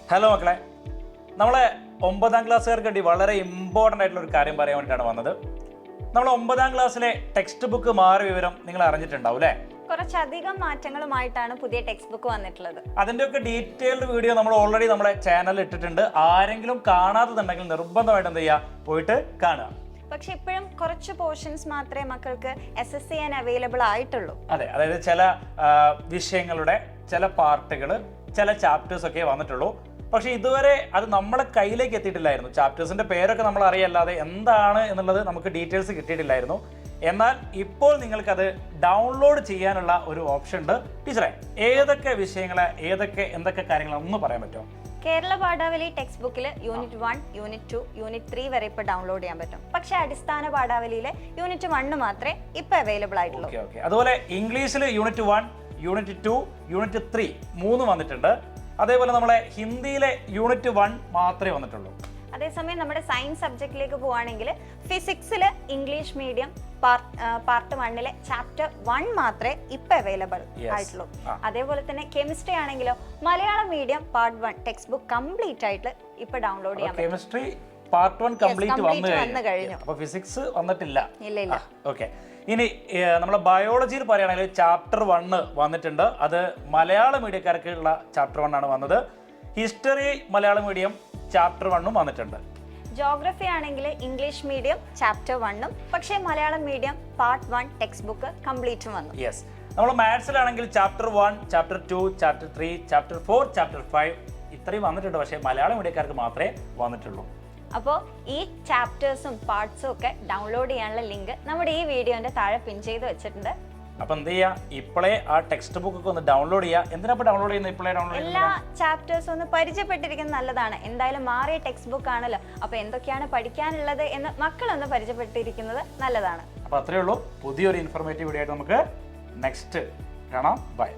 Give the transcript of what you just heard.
Hello മക്കളെ, നമ്മളെ 9ാം ക്ലാസ്സുകാർക്ക് വേണ്ടി വളരെ ഇമ്പോർട്ടൻ്റ് ആയിട്ടുള്ള ഒരു കാര്യം പറയാൻ വേണ്ടിയിട്ടാണ് വന്നത്. നമ്മൾ 9ാം ക്ലാസ്സിലെ ടെക്സ്റ്റ് ബുക്ക് മാറിയ വിവരം നിങ്ങൾ അറിഞ്ഞിട്ടുണ്ടാവും അല്ലേ? കുറച്ചധികം മാറ്റങ്ങളുമായിട്ടാണ് പുതിയ ടെക്സ്റ്റ് ബുക്ക് വന്നിട്ടുള്ളത്. അതിൻ്റെയൊക്കെ ഡീറ്റെയിൽഡ് വീഡിയോ നമ്മൾ ഓൾറെഡി നമ്മുടെ ചാനലിൽ ഇട്ടിട്ടുണ്ട്. ആരെങ്കിലും കാണാത്തതുണ്ടെങ്കിൽ നിർബന്ധമായിട്ട് എന്ത് ചെയ്യുക, പോയിട്ട് കാണുക. പക്ഷെ ഇപ്പോഴും കുറച്ച് പോർഷൻസ് മാത്രമേ മക്കൾക്ക് SSC അവൈലബിൾ ആയിട്ടുള്ളൂ. അതെ, അതായത് ചില വിഷയങ്ങളുടെ ചില പാർട്ടുകൾ, ചില ചാപ്റ്റേഴ്സ് ഒക്കെ വന്നിട്ടുള്ളൂ. പക്ഷെ ഇതുവരെ അത് നമ്മളെ കയ്യിലേക്ക് എത്തിയിട്ടില്ലായിരുന്നു. ചാപ്റ്റേഴ്സിന്റെ പേരൊക്കെ നമ്മൾ അറിയല്ലാതെ എന്താണ് എന്നുള്ളത് നമുക്ക് ഡീറ്റെയിൽസ് കിട്ടിയിട്ടില്ലായിരുന്നു. എന്നാൽ ഇപ്പോൾ നിങ്ങൾക്കത് ഡൗൺലോഡ് ചെയ്യാനുള്ള ഒരു ഓപ്ഷൻ ഉണ്ട്. ടീച്ചറെ, ഏതൊക്കെ വിഷയങ്ങളെ എന്തൊക്കെ കാര്യങ്ങളൊന്നും പറയാൻ പറ്റുമോ? കേരള പാഠാവലി ടെക്സ്റ്റ് ബുക്കിൽ യൂണിറ്റ് 1, യൂണിറ്റ് 2, യൂണിറ്റ് 3 വരെ ഇപ്പോൾ ഡൗൺലോഡ് ചെയ്യാൻ പറ്റും. പക്ഷേ അടിസ്ഥാന പാഠാവലിയിലെ യൂണിറ്റ് 1 മാത്രമേ ഇപ്പോൾ അവൈലബിൾ ആയിട്ടുള്ളൂ. അതുപോലെ ഇംഗ്ലീഷിൽ യൂണിറ്റ് 1, യൂണിറ്റ് 2, യൂണിറ്റ് 3 3 വന്നിട്ടുണ്ട്. അതേപോലെ നമ്മളെ ഹിന്ദിയിലെ യൂണിറ്റ് 1 മാത്രമേ വന്നിട്ടുള്ളൂ. അതേസമയം നമ്മുടെ സയൻസ് സബ്ജക്റ്റിലേക്ക് പോവുകയാണെങ്കിൽ ഫിസിക്സിൽ ഇംഗ്ലീഷ് മീഡിയം പാർട്ട് 1 ചാപ്റ്റർ 1 മാത്രമേ ഇപ്പൊ അവൈലബിൾ ആയിട്ടുള്ളൂ. അതേപോലെ തന്നെ കെമിസ്ട്രി ആണെങ്കിലോ Malayalam medium part 1 text book complete ആയിട്ട് ഇപ്പൊ ഡൗൺലോഡ് ചെയ്യാൻ പറ്റും. കെമിസ്ട്രി പാർട്ട് 1 കംപ്ലീറ്റ് വന്നു കഴിഞ്ഞു. അപ്പോൾ ഫിസിക്സ് വന്നിട്ടില്ല. ഇല്ല. ഓക്കെ, ഇനി നമ്മളെ ബയോളജിയിൽ പറയുകയാണെങ്കിൽ ചാപ്റ്റർ 1 വന്നിട്ടുണ്ട്. അത് മലയാള മീഡിയക്കാർക്കുള്ള ചാപ്റ്റർ 1 ആണ് വന്നത്. ഹിസ്റ്ററി മലയാള മീഡിയം ചാപ്റ്റർ 1 വന്നിട്ടുണ്ട്. ജോഗ്രഫി ആണെങ്കിൽ ഇംഗ്ലീഷ് മീഡിയം ചാപ്റ്റർ 1 പക്ഷേ Malayalam medium part 1 text book complete വന്നു. യെസ്, നമ്മൾ മാത്സിലാണെങ്കിൽ chapter 1, chapter 2, chapter 3, chapter 4, chapter 5 ഇത്രയും വന്നിട്ടുണ്ട്. പക്ഷേ മലയാള മീഡിയക്കാർക്ക് മാത്രമേ വന്നിട്ടുള്ളൂ. അപ്പോൾ ഈ ചാപ്റ്റേഴ്സും പാർട്സും ഒക്കെ ഡൗൺലോഡ് ചെയ്യാനുള്ള ലിങ്ക് നമ്മുടെ ഈ വീഡിയോന്റെ താഴെ പിൻ ചെയ്ത് വെച്ചിട്ടുണ്ട്. അപ്പൊ എന്ത് ചെയ്യാ, ഇപ്പോഴേ ആ ടെക്സ്റ്റ് ബുക്ക് ഒക്കെ ഒന്ന് ഡൗൺലോഡ് ചെയ്യാം. എന്തിനാ ഡൗൺലോഡ് ചെയ്യുന്നത്? ഇപ്പോഴേ ഡൗൺലോഡ് എല്ലാ ചാപ്റ്റേഴ്സും ഒന്ന് പരിചയപ്പെട്ടിരിക്കുന്നത് നല്ലതാണ്. എന്തായാലും മാറിയ ടെക്സ്റ്റ് ബുക്ക് ആണല്ലോ, അപ്പൊ എന്തൊക്കെയാണ് പഠിക്കാനുള്ളത് എന്ന് മക്കളൊന്ന് പരിചയപ്പെട്ടിരിക്കുന്നത് നല്ലതാണ്. അപ്പൊ അത്രേ ഉള്ളൂ. പുതിയൊരു ഇൻഫോർമേറ്റീവ് വീഡിയോ ആയിട്ട് നമുക്ക് നെക്സ്റ്റ് കാണാം. ബൈ.